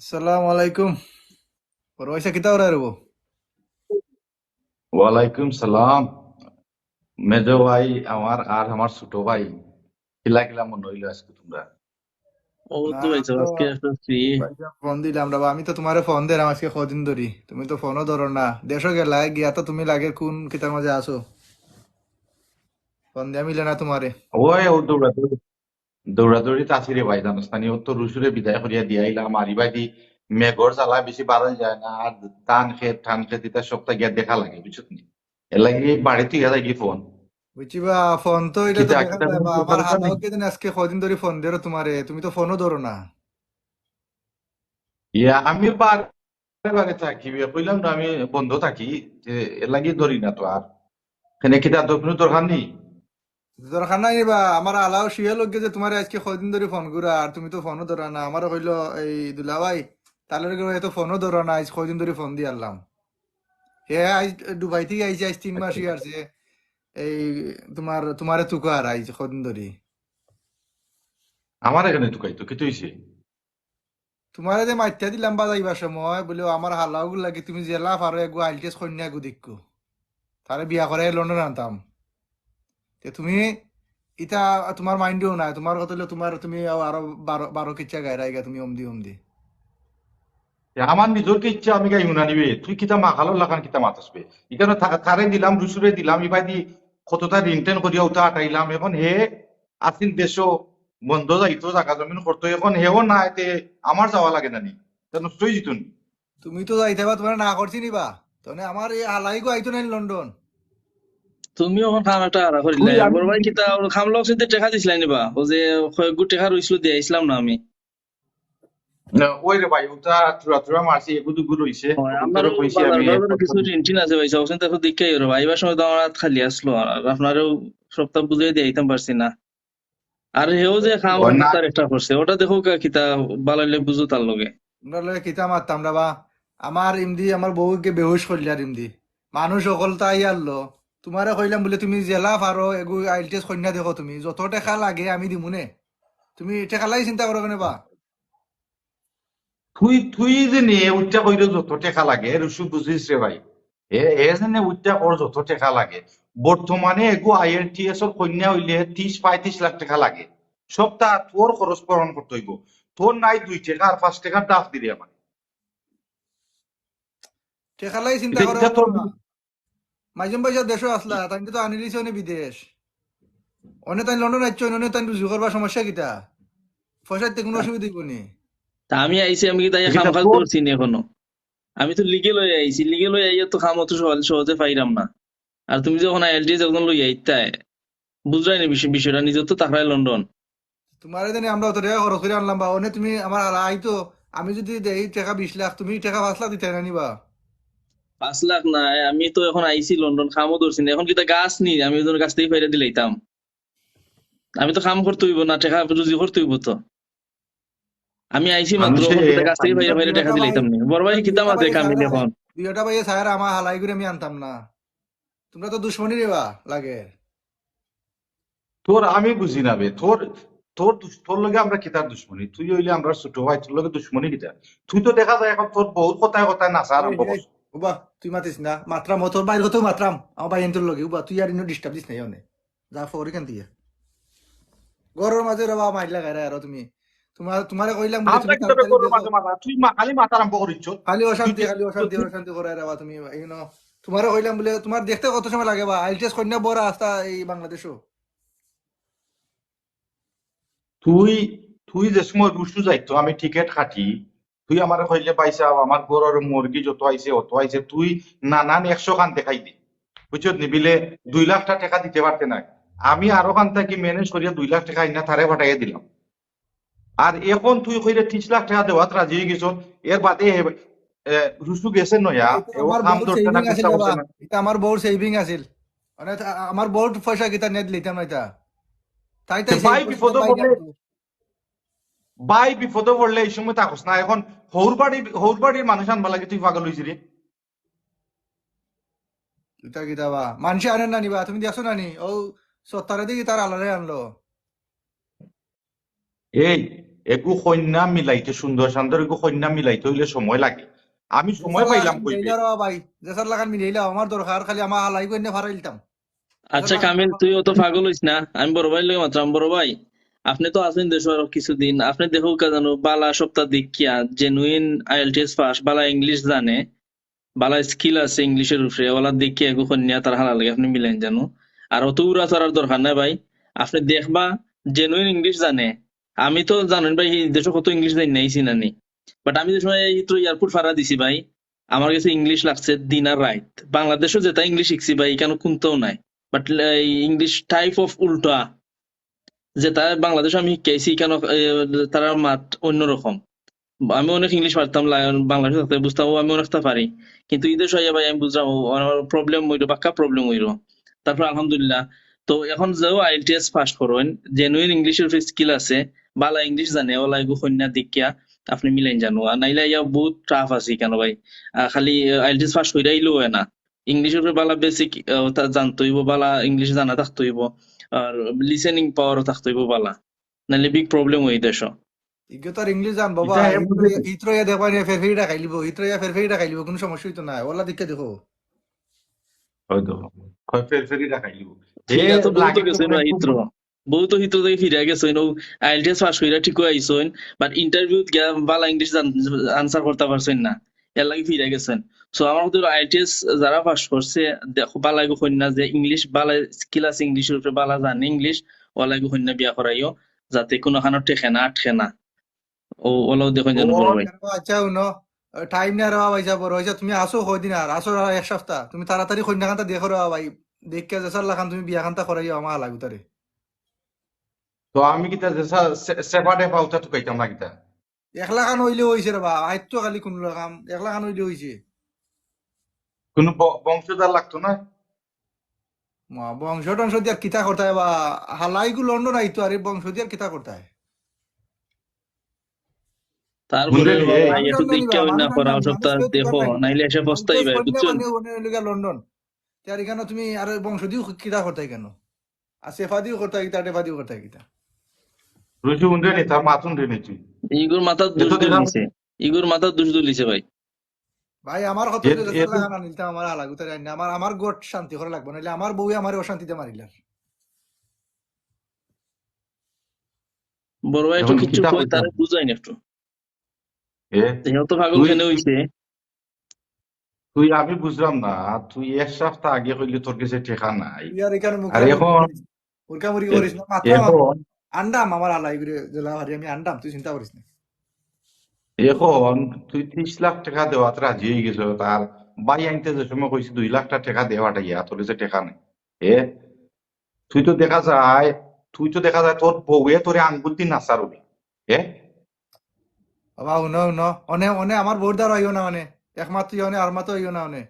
আসসালামু আলাইকুম। পয়সা কিতা ওরা রবো? ওয়ালাইকুম সালাম। মেজো ভাই আমার আর আমার ছোট ভাই কিলা কিলা মনে হইলো আজকে তোমরা? ও না তো ভাই তো আজকে একটা ফ্রি। ভাইজান ফোন দিলাম রা, আমি তো তোমারে ফোন দিলাম আজকে কদিন ধরি, তুমি তো ফোনও ধরো না। দেশও গেলা গিয়া তো তুমি লাগে কোন কিতার মাঝে আসো, ফোন দিয়া মিলে না তোমারে। ওই ও দৌড়াদৌড়ি দৌড়াদৌড়ি আছি রে ভাই, জানোস না নি? ও তো রুসুরে বিদায় করিয়া দিয়া আইলাম আর ইবাই দি মেঘর জ্বালা বেশি বাড়ান যায় না, আর ঠান খেত ইতা সপ্তাহ গিয়া দেখা লাগে, বুঝছত নি? এর লাগি বাড়িতে গিয়া থাকি ফোন। বুঝছি বা, ফোন তো এটা তো কিতা দেখা কিতা যায় কোনো বা, দরকার আমার আছে হালাও নাকি? কেদিন আজকে কদিন ধরে ফোন দিও তোমারে, তুমি তো ফোনও ধরো না। ইয়া আমি বারে বারে থাকি, কইলাম না আমি বন্ধ থাকি, যে এর লাগি ধরি না তো আর। এখানে কিতা তোর কোনো দরকার নেই। দরকার নাই বা, আমার আলাও শুয়ে লোক যে তোমার আজকে কদিন ধরে ফোন করা আর তুমি তো ফোনও ধরো না। আমারও কইলো এই দুলা ভাই, তাহলে তো ফোনও ধরো না, আজ কদিন ধরে ফোন দিয়ে আনলাম। হে আজ দুবাই থেকে আইছে, আজ 3 মাস আসছে। এই তোমারে তুকা আর আইছে কদিন ধরে। আমার এখানে ঢুকাইতো কি হইছে? তোমারে যে মাইথা দিলাম বাজাইবার সময় বলে আমার হালাও লাগে তুমি জেলা পারো এগু আইলটেস কন্যা এগু দেখো, তারে বিয়া করে লন্ডন আনতাম। তে তুমি ইটা তোমার মাইন্ডেও নাই, তোমার কথা হলো তোমার তুমি আরো বারো বারো কিচ্ছা গায়রা গা তুমি অমদি অমদি। আমার নিজের ইচ্ছা আমি গাই উনা নিবে, তুই কিতা মাখালো লাগান কিতা মাতাসবে? এখানে থারে দিলাম, রুসুরে দিলাম, ইবাই দি কতটা রিনটেন করিয়া উঠা আটাইলাম। এখন হে আসিল দেশ বন্ধ যাইতো, জাগা জমিন করতো, এখন হেও না এতে আমার যাওয়া লাগে না নি? তা নষ্টই জিতুন। তুমি তো যাইতে বা, তোমার না করছি নিবা। তাহলে আমার এই হালাই গো আইতো নাই লন্ডন। তুমি এখন খাম একটা আড়া তুই করিলাই আমি বড় ভাই কিতা ওর খাম লক সিদ্ধে টাকা দিছিলাই নিবা ও যে কয়েক টাকা রইছিল দিয়ে আইছিলাম না আমি। ওই রে ভাই ওটা চূড়া চূড়া মারছি, এগুদু গুলো হইছে, হয় ওগুলো আমারও তোরে কইছি বাজার আমি বাজারে একবার কিছু টিনটিন আছে ভাই সবসময় দেখো দেখে এর ভাই এবার সময় তো আমার হাত খালি আসলো আর আপনারও সপ্তাহ বুঝিয়ে দিয়ে আইতাম পারছি না। আর হেও যে খাম ও না। তার একটা করছে ওটা দেখো কিতা বালাইলে বুঝো তার লগে। আমরা লগে কিতা মারতাম না বা, আমার ইমদি আমার বউকে বেহুশ করলি আর ইমদি মানুষ সকল তাই আনলো। তোমারে কইলাম বলে তুমি জেলা পারো এগু আইলটেস কন্যা দেখো, তুমি যত টাকা লাগে আমি দিমুনে, তুমি টাকা লাই চিন্তা করো কেন বা। তুই তুই যে নিয়ে উচ্চা কইরে যত টেকা লাগে রুসু বুঝিস রে ভাই। এ যে উচ্চা কর যত টেকা লাগে, বর্তমানে এগো আইএলটিএস এর কন্যা হইলে 30-35 লাখ টাকা লাগে। সপ্তাহ তোর খরচ পূরণ করতে হইব। তোর নাই 2 টাকা আর 5 টাকা ডাক দিলে আমার। টাকা লাই চিন্তা এটা করো এটা তোর না। মাইজম পয়সা দেশও আসলা তাই তো আনি দিছে অনে বিদেশ, অনে তাই লন্ডন আইছো, অনে তাই রুজু করবার সমস্যা কিতা? পয়সাতে কোনো অসুবিধা হইব নি। তা আমি আইছি আমি কি তাই খাম এটা খাল তোর ধরছি নি এখনো। আমি তো লিগে লই আইছি লিগে লই আইয়া তো খাম অত সহজে পাইরাম না। আর তুমি যখন আইএলটিএস যখন লই আইতাই বুঝলাই না বিষয়টা নিজের তো তাকরাই লন্ডন। তোমারে জানি আমরা অত টাকা খরচ করে আনলাম বা, অনে তুমি আমার আইতো আমি যদি দেই টাকা 20 লাখ, তুমি টাকা 5 লাখ দিতে না নিবা। 5 লাখ নাই আমি তো এখন আইছি লন্ডন খামও ধরছি না এখন কিতা গাছ নি আমি ওদের গাছ থেকে ফাইরা দিলাইতাম। আমি তো খাম করতে হইব না টাকা রুজি করতে হইব তো। আমি আইছি মাত্র মানুষে এখন কিতা গাছ থেকে তুমি ফাইরা তো ফাইরা টাকা দুইটা ভাই, দিলাইতাম নি বড় ভাই কিতা দুইটা মাতে ভাই কামিল সারা, এখন। দুইটা ভাই সারা আমার হালাই করে আমি আনতাম না। তোমরা তো দুশ্মনী রেবা লাগে। তোর আমি বুঝি না বে, তোর তোর তোর লগে আমরা কিতার দুশ্মনী? তুই হইলে আমরা ছোট ভাই, তোর লগে দুশ্মনী কিতা? তুই তো দেখা যায় এখন তোর বহুত কথায় কথায় নাচা এই আরম্ভ এই করছ। উবা, তুই মাতিস না, মাত্রাম তোর বাইর হতেও মাত্রাম আমার ভাই এন্তর লগে উবা, তুই আর ইনো ডিস্টার্ব দিস নাই অনে। যা ফরি কেন দিয়ে গরুর মাঝে রবা মাইলা গায়রা আর তুমি, তোমারে কইলাম বলে আমরা তুমি কিভাবে তাড়াতাড়ি করবো দেখো। মাঝে মাথা? তুই খালি মাথা আরম্ভ করিস। খালি তুই অশান্তি, খালি অশান্তি অশান্তি করাই রাবা তুমি ইউনো। তোমারে কইলাম বলে তোমার দেখতে কত সময় লাগে বা, আইলটিএস কন্যা বড় আস্তা এই বাংলাদেশও। তুই তুই যে সময় রুসু যাইতো আমি টিকিট কাটি, তুই আমার কইলে পাইছা আমার গরুর মুরগি যত আইছে অত আইছে, তুই নানান 100 খান দেখাই দি, বুঝছত নিবিলে 2 লাখ টাকা দিতে পারতে না। আমি আরো খান থেকে ম্যানেজ করিয়া 2 লাখ টাকা ইনা থারে ফাটাইয়া দিলাম। আর এখন তুই কইলে 30 লাখ টাকা দেওয়াত রাজি হয়ে গেছ। এর বাদে রুসু গেছে নয়া, এটা এও আমার খাম বউর ধরতে না সেভিং আছিল চেষ্টা বাবা, করছে না। এটা আমার বউর সেভিং আছিল। মানে আমার বউর পয়সা কিতা নেট লিতাম না এটা, তাই তে তাই সেভ ভাই করছে বিপদে বাইক পড়লে, আনতো। ভাই বিপদে পড়লে এই সময় থাকস না। এখন হৌর বাড়ির মানুষ আনবা লাগে, তুই পাগল হয়েছিস রে। কিতা কিতা বা মানুষে আনেন না নিবা, তুমি দেখছো না নি ও সত্তরে দিকে তার আলারে আনলো। এই একু কন্যা মিলাইতে সুন্দর সুন্দর একু কন্যা মিলাইতে হইলে সময় লাগে। আমি সময় যেসার লাগান পাইলাম কইবে। মিলাইলে রে ভাই, যেসার লাগান মিলাইলে আমার দরকার, খালি আমার হালাই কইনে ফারাইলতাম। যেসার আচ্ছা লাগান কামিল, তুই অত পাগল হইস না। আমি বড় ভাই লগে মাত্র, আমি বড় ভাই, আপনি তো আছেন দেশ আরো কিছুদিন, আপনি দেখো কা জানো বালা সপ্তাহ দেখিয়া জেনুইন আইএলটিএস পাস, বালা ইংলিশ জানে, বালা স্কিল আছে ইংলিশের উপরে, ওলা দেখিয়া একু কন্যা তার হালা লাগে আপনি মিলেন জানো। আর অত উড়া চড়ার দরকার নাই ভাই। আপনি দেখবা জেনুইন ইংলিশ জানে। আমি তো জানেন ভাই এই দেশে কত ইংলিশ জানি নাইছি নানি, বাট আমি যে সময় এই তো এয়ারপোর্ট ফাড়া দিছি ভাই, আমার কাছে ইংলিশ লাগছে দিন আর রাত। বাংলাদেশও যেটা ইংলিশ শিখছি ভাই কেন কোনটাও নাই, বাট ইংলিশ টাইপ অফ উল্টা যেটা বাংলাদেশে আমি শিখাইছি কেন, তারা মাত অন্যরকম। আমি অনেক ইংলিশ পারতাম, বাংলাদেশে থাকতে বুঝতাম, আমি অনেকটা পারি, কিন্তু ঈদের সময় ভাই আমি বুঝলাম আমার প্রবলেম হইলো, পাক্কা প্রবলেম হইলো। তারপর আলহামদুলিল্লাহ, তো এখন যেও আইএলটিএস পাস করেন, জেনুইন ইংলিশের স্কিল আছে, বালা ইংলিশ জানে, ওলা এগু কন্যা দেখিয়া আপনি মিলাইন জানো। আর নাইলে ইয়া বহুত টাফ আছে কেন ভাই, খালি আইএলটিএস পাস হইরাইলো হয় না, ইংলিশের উপরে বালা বেসিক জানতে হইব, বালা ইংলিশ জানা থাকতে হইব, আর লিসেনিং পাওয়ারও থাকতে হইব বালা, নাইলে বিগ প্রবলেম হই দেশ। ইগে তো আর ইংলিশ জান বাবা, এটা এম বুঝে ইত্রয়া দেখবা নিয়ে ফেরফেরিটা খাইলিব, ইত্রয়া ফেরফেরিটা খাইলিব, কোনো সমস্যা হইতো না, ওলা দিকে দেখো। হয়তো কয় ফেরি রাখাইলিব। এ ফিরা তো বহুত লাগে গেছেন তোমার একটু হিত্র, বহুত হিত্র থেকে ফিরা গেছেন ও, আইএলটিএস পাস কইরা ঠিক আইছেন, বাট ইন্টারভিউ গিয়া বালা ইংলিশ আনসার করতে পারছেন না, এর লাগি ফিরা গেছেন। সো আমার মতে আইএলটিএস যারা পাস করছে, দেখো বালা গো কন্যা যে ইংলিশ বালা স্কিল আছে, ইংলিশের উপরে বালা জানে ইংলিশ, ওলা গো কন্যা বিয়া করাইও, যাতে কোনো খানো ঠেকে না আটকে না। ও ওলাও দেখুন ও যেন বড় ভাই। আচ্ছা উনো, টাইম না রে ভাইসা, বড় হইছা তুমি আসো কয়দিন, আর আসো আর এক সপ্তাহ, তুমি তাড়াতাড়ি কন্যা খান্তা দেখো রে ভাই, দেখে যেসার লাগান তুমি বিয়া খান্তা করাইও আমার হালা গুতারে। তো আমি কিতা সেপাটে পাউতা টুকাইতাম না কিতা। একলা খান হইলে হইছে রে বা, আইতো খালি কোন রকম একলা খান হইলে হইছে। কোনো বংশধর লাগতো না। বংশ টংশ দিয়ে আর কিতা করতায় বা, হালাইগু লন্ডন আইতো আর এই বংশ দিয়ে আর কিতা করতায়। তারপরে বুঝলি বাবা এই মানুষ একটু লন্ডনই বা, দেখতে হই না, মানুষ পড়া লন্ডন, সপ্তাহ মানুষকে তুকার দেখো, নাই, নাইলে এসে পস্তাই আইএলটিএস ভাই কন্যা বুঝছেন। মানে ওনে লন্ডন, তার এখানে তুমি আর বংশ দিও কিতা করতাই কেন, আর সেফা দিও করতাই কিতা, টেফা দিও করতাই কিতা। রুচি উন্ডে নি তার মাথুন রে নিচুই। ইগুর মাথার এ দোষ তো দেখা দুলিছে, ইগুর মাথার দোষ দুলিছে ভাই। ভাই আমার কত এ যে এ দেশের তো লাগান আনিলতাম আমার হালাগু তাই না, আমার আমার গোট শান্তি করে লাগবে, নাহলে আমার বউয়ে আমার অশান্তিতে মারিলার। বড় ভাই একটু এখন কিচ্ছু কিতা কই কইতাম তারে বুঝাই না একটু, এ দেহ তো পাগল তুই কেন তুই হইছে। তুই আমি বুঝলাম না, তুই এক সপ্তাহ আগে কইলে তোর কাছে ঠেকা নাই। তুই আর এখানে আর মুখরা মুরগি এখন করিস, মুরগা মুরগি এ- করিস না, মাত্রা এখন আন্ডাম আমার হালাই করে জেলা হারি, আমি আন্ডাম, তুই চিন্তা করিস না। এখন তুই 30 লাখ টাকা দেওয়াত রাজি হয়ে গেছ, তার বাই আনতে যে সময় কইছি 2 লাখ টাকা দেওয়াটা ইয়া তোর কাছে টাকা নাই। এ তুই তো দেখা যায়, তুই তো দেখা যায় তোর বউয়ে তোরে আঙ্গুল দিয়ে নাচারবি। এ বাবা উনো উনো, অনে অনে আমার বহুত দ্বার হইও না, মানে একমাত্র ইয়নে আর মাত্র হইও না অনে।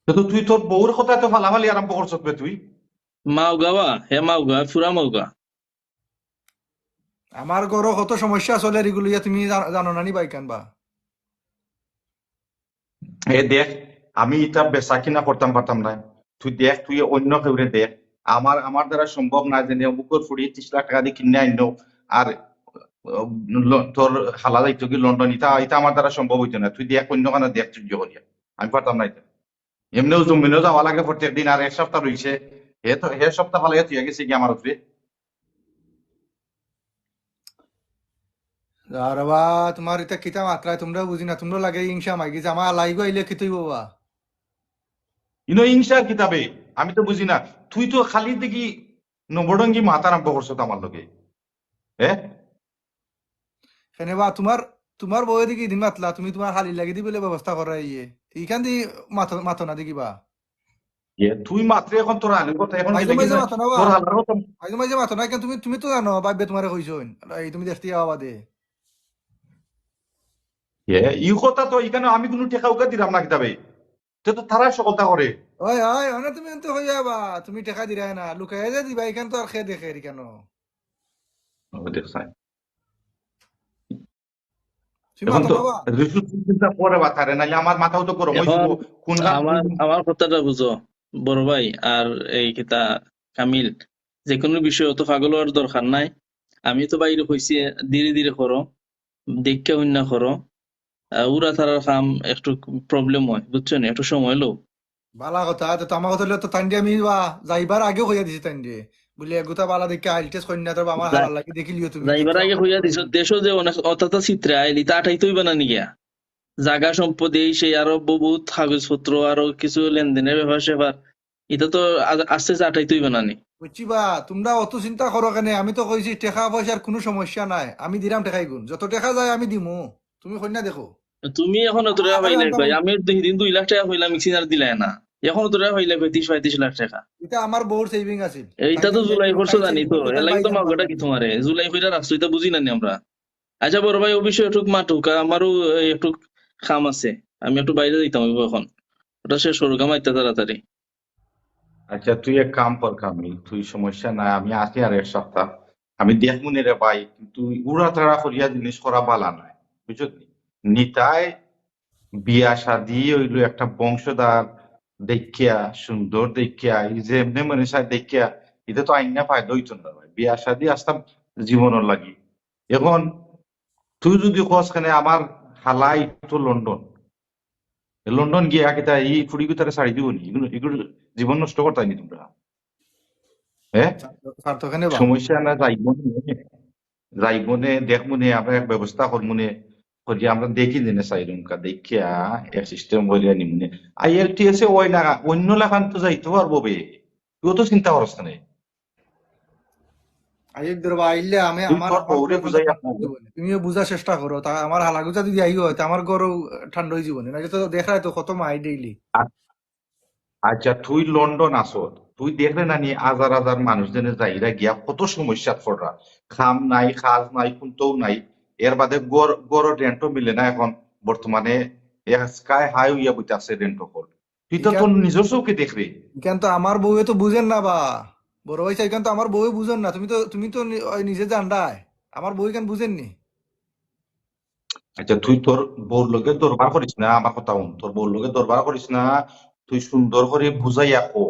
কিন্তু তুই তোর বউর কথা তো ফালাফালি আরম্ভ করছ তুই। মাওগা বা হে মাওগা ফুরা মাওগা। আমার গরো কত সমস্যা চলে এগুলো, ইয়া তুমি জানো না নি ভাই কেন বা। এ দেখ, আমি এটা বেচা কিনা করতাম পারতাম না। তুই দেখ, তুই অন্য কেউরে দেখ। আমার আমার দ্বারা সম্ভব না যে বুকুর ফুড়ি 30 লাখ টাকা দিয়ে কিনে আইন, আর তোর হালা যাইতো কি লন্ডন, ইটা ইটা আমার দ্বারা সম্ভব হইতো না। তুই দেখ অন্য কানে দেখ সহ্য করিয়া, আমি পারতাম না এটা। এমনিও জমিনেও যাওয়া লাগে প্রত্যেক দিন, আর এক সপ্তাহ রইছে। হে তো হে সপ্তাহ ফালাই তুই গেছে কি আমার উপরে। আর বা তোমার এটা কিতা মাত্রায় তোমরা বুঝি না, তোমরা লাগে ইংসা মাইগিছে, আমার লাইগো আইলে কি তুই বাবা। ইনো হিংসার কিতাবে আমি তো বুঝি না। তুই তো খালি দেখি নবডঙ্গি মাথা আরম্ভ করছো তো আমার লগে। হ্যাঁ সেনে বা তোমার, তোমার বউয়ে দিকে দিন মাতলা, তুমি তোমার হালি লাগি দি বলে ব্যবস্থা করা ইয়ে, এইখান দি মাথো না দেখিবা। তুই মাত্র এখন তোর আলুর কথা এখন মাইজে গেলে কি মাইজে মাথো না বা, তোর হালার কথা। মাইজে মাইজে মাথো না কেন, তুমি তুমি তো জানো ভাববে তোমারে কইছইন, এই তুমি দেখতে যাওয়া দে। ই কথা তো এখানে আমি কোনো টেকা উকা দিলাম না কিতাবে। তো তো তারাই সকলটা করে। ওই ওই অনে তুমি তো হয়ে যাবা, তুমি টাকা দিরাই না, লুকাইয়া যে দিবা, এখান তো আর খেয়ে দেখে কেন। দেখছাই তুমি এখন মাথো তো না বা। ঋষু চিন্তা পরে বাতারে, নাহলে আমার মাথাও তো গরম হয়ে এখন যাব। কোন গান আমার আমার কথাটা বুঝো বড় ভাই, আর এই কিতা কামিল, যে কোনো বিষয় অত পাগল হওয়ার দরকার নাই। আমি তো বাইরে কইছি ধীরে ধীরে করো, দেখে হইনা করো। উড়া তারার কাম একটু প্রবলেম হয়, বুঝছো না, একটু সময় লো। বালা কথা তো আমার কথা হলো তো তান্ডি আমি যাইবার আগেও কইয়া দিছি তান্ডি বলি এগুতা বালা দেখে আইল টেস্ট করি না তো আমার হালাল লাগি দেখিলিও তুমি যাইবার দেখছো আগে আমার হইয়া করে দিছ দিও। দেশও যে অনেক অতটা চিত্রে আইলি তা আঠাইতেই বানানি গিয়া জাগা সম্পদ এই সেই আরো বহুত কাগজপত্র আরো কিছু লেনদেনের ব্যাপার স্যাপার, এটা তো আস্তে আস্তে আঠাইতেই বানানি। বুঝছি বা তোমরা অত চিন্তা করো কেন আমি তো কইছি টাকা পয়সার কোনো সমস্যা নাই আমি দিলাম টাকাই গুণ যত টাকা যায় আমি দিমু তুমি কন্যা দেখো তুমি এখন অত আমার টাকা হালারে পাইলে আনতাম কই, হইবো। আমি দিন 2 লাখ টাকা হইলাম মিক্সিনার দিলাই না, এখন অত টাকা পাইলে কই 30-35 লাখ টাকা। এটা আমার বউর সেভিং আছিল তাই এইটা তো জানি জুলাই করছো তাই জানি সেভিং তো, করছে এর তাই লাগি বাই তো জান মাগটা মারবার কি দিছে। তোমারে জুলাই কইরা রাখছো, এটা বুঝি না নি আমরা। আচ্ছা বড় ভাই অবশ্যই একটু মাটুক, আমারও একটু কাম আছে, আমি একটু বাইরে যাইতাম হইবো এখন, ওটা শেষ করুক আমার তাড়াতাড়ি। আচ্ছা তুই এক কাম কর কামিল, তুই সমস্যা নাই, আমি আছি আর এক সপ্তাহ, আমি দেখমুনি রে ভাই, কিন্তু উড়া তাড়া করিয়া জিনিস করা বালা নাই, বুঝলি? নিতাই বিয়া শাদি হইলো একটা বংশধর দেখিয়া, সুন্দর দেখিয়া, এই যে এমনি মনে চায় দেখিয়া, এটা তো আইন না ফায়দা হইতো না ভাই, বিয়া শাদি আসতাম জীবনের লাগি। এখন তুই যদি কস খানে আমার হালাই তো লন্ডন, লন্ডন গিয়া কিতা এই ফুড়ি তারা ছাড়ি দিব নি? এগুলো এগুলো জীবন নষ্ট করতাই নি তোমরা? হ্যাঁ, স্বার্থ কেন বা সমস্যা না, যাইবনে দেখমুনে আমরা এক ব্যবস্থা করমুনে, করি আমরা দেখি দিনে চাইরুমকা দেখিয়া এক সিস্টেম করিয়া নিমুনে। IELTS ওই না, অন্য লেখান তো যাইতে পারবো বে, তুইও তো চিন্তা করস না। আইক ধরবা আইলে আমি তুই আমার তোর আমার বউরে ঘর কিন্তু বুঝাইয়া ঠান্ডা হয়ে যাবো তুমিও বুঝার চেষ্টা করো তা আমার হালাগুজা যদি আইও হয় তা আমার ঘরও ঠান্ডা হয়ে যাবো না তো দেখায় তো কত মাই ডেইলি আচ্ছা তুই লন্ডন আসো, তুই দেখলে না নি হাজার হাজার মানুষ জেনে যাইরা গিয়া কত সমস্যা পড়রা, খাম নাই, খাজ নাই, কুন্তও নাই, এর বাদে গড় গড় রেন্টও মিলে না এখন বর্তমানে, স্কাই হাই হইয়া বইতে আছে রেন্ট কল। তুই তো ইকান তোর নিজের চৌকে দেখবি। ইকান তো আমার বউয়ে তো বুঝেন না বা বড় ভাই ইকান তো আমার বউয়ে বুঝেন না তুমি তো ওই নিজে জানডায় আমার বউ ইকান বুঝেননি আচ্ছা তুই তোর বউর লগে দরবার করিস না, আমার কথা শুন, তোর বউর লগে দরবার করিস না, তুই সুন্দর করে বুঝাইয়া কো।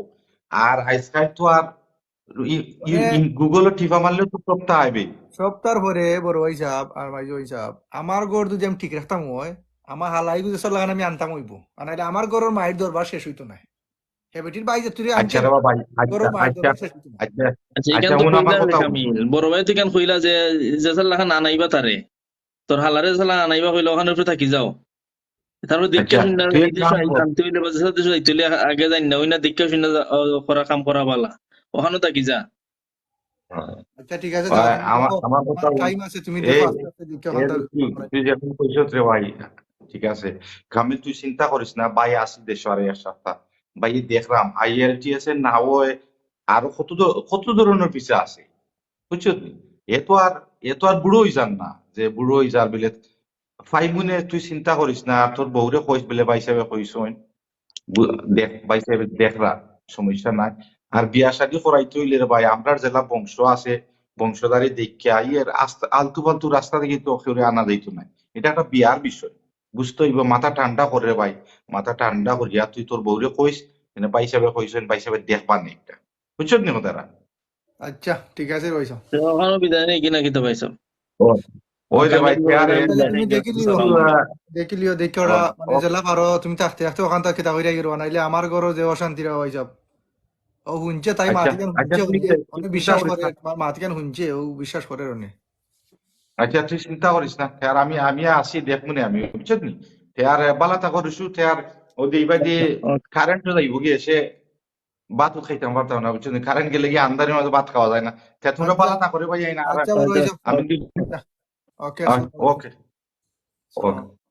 আর আজকাল তো আর মানে গুগলে টিপা মারলে তো সপ্তাহ আইবে। সপ্তাহ পরে বড় ভাই সাহেব আর ভাই ওই সাহেব আমার ঘর যদি আমি ঠিক রাখতাম হয় আমার হালাই গুজে সব লাগান আমি আনতাম হইব আর নাহলে আমার ঘরের মায়ের দরবার শেষ হইতো না হেবেটির বাইরে তুই আচ্ছা আনছেন রে বাবা, আচ্ছা ঘরের মায়ের আচ্ছা দরবার শেষ হইতো না আচ্ছা আচ্ছা এখান আচ্ছা তো শুন আমার কইলা যে কথা শুন। কামিল, বড় ভাই তো এখান কইলা যে যে লেখা আনাইবা তারে, তোর হালারে সালা আনাইবা কইলা ওখানে উপরে থাকি যাও, তারপর দেখা আচ্ছা শুনে তুই এই এক দেশ কাম কর, আনতে হইলে বা দেশে দেশে যাইতে হইলে আগে যাই না, ওই না দেখা শুনে করা কাম করা বালা, ওখানে থাকি যা। আচ্ছা ঠিক আছে যাও তুমি আমার দেখো আমার কথা তোমার শুন। টাইম আছে তুমি দেখো এই আস্তে আস্তে দেখো ওখান থেকে তুই যখন কইছত রে ভাই, ঠিক আছে কামিল, তুই চিন্তা করিস না ভাই, আসি দেশ আর এক সপ্তাহ, ভাই দেখলাম IELTS এর না হয় আরো কত ধরনের পিছা আছে, বুঝছো নি? এ তো আর বুড়ো হই যান না, যে বুড়ো হই যার বিলে ফাইমুনে, তুই চিন্তা করিস না, আর তোর বউরে কইস বলে ভাই সাহেব কইস, দেখ ভাই সাহেব দেখরা, সমস্যা নাই। আর বিয়া শাদী করাইতে হইলে রে ভাই আমরার জেলা বংশ আছে, বংশধারী দেখিয়া ইয়ের আলতু ফালতু রাস্তা থেকে তো কেউ আনা যাইতো না, এটা একটা বিয়ার বিষয়, বুঝতে হইব। মাথা ঠান্ডা করে রে ভাই, মাথা ঠান্ডা করিয়া তুই তোর বউরে কইস, ভাই সাহেব কইছেন, ভাই সাহেব দেখবা নি একটা, বুঝছো নি কথাটা? আচ্ছা ঠিক আছে রইছো তো ওখানে বিদায় নেই কিনা কিতা পাইছো? ও, ওই রে ওখানে ভাই তেয়ারে ঠিক আছে বিদায় নেই তুমি গিয়া, দেখি লিও কিছু সালাম আলাইকুম। দেখি লিও দেখি ওরা মানে জেলা পারো তুমি থাকতে থাকতে ওখান থেকে কিতা হইরা গেরো নাইলে আমার ঘরও যে অশান্তিরা হয়ে যাব ও শুনছে তাই আচ্ছা মাতিকেন আচ্ছা শুনছে তুই তুই অনেক চিন্তা বিশ্বাস করিস করে না, তোমার মাতিকেন শুনছে ও বিশ্বাস করে অনেক আচ্ছা তুই চিন্তা করিস না, আর আমি আসি দেখমুনি, আমি বুঝছত নি, আর বালা তা করিসু, আর ওদি এবারে আচ্ছা, ওকে। কারেন্ট যাইব গিয়ে এসে ভাতও খাইতাম পারতাম না, বুঝছো নি? কারেন্ট গেলে গিয়ে আন্ধারের মধ্যে ভাত খাওয়া যায় না, তা তোমরা আচ্ছা বালা তা করে ভাই না, আর আচ্ছা বড় আচ্ছা, হইছো আমি ওকে। ওকে আসসালামু আলাইকুম ওকে আসসালামু ওকে। আলাইকুম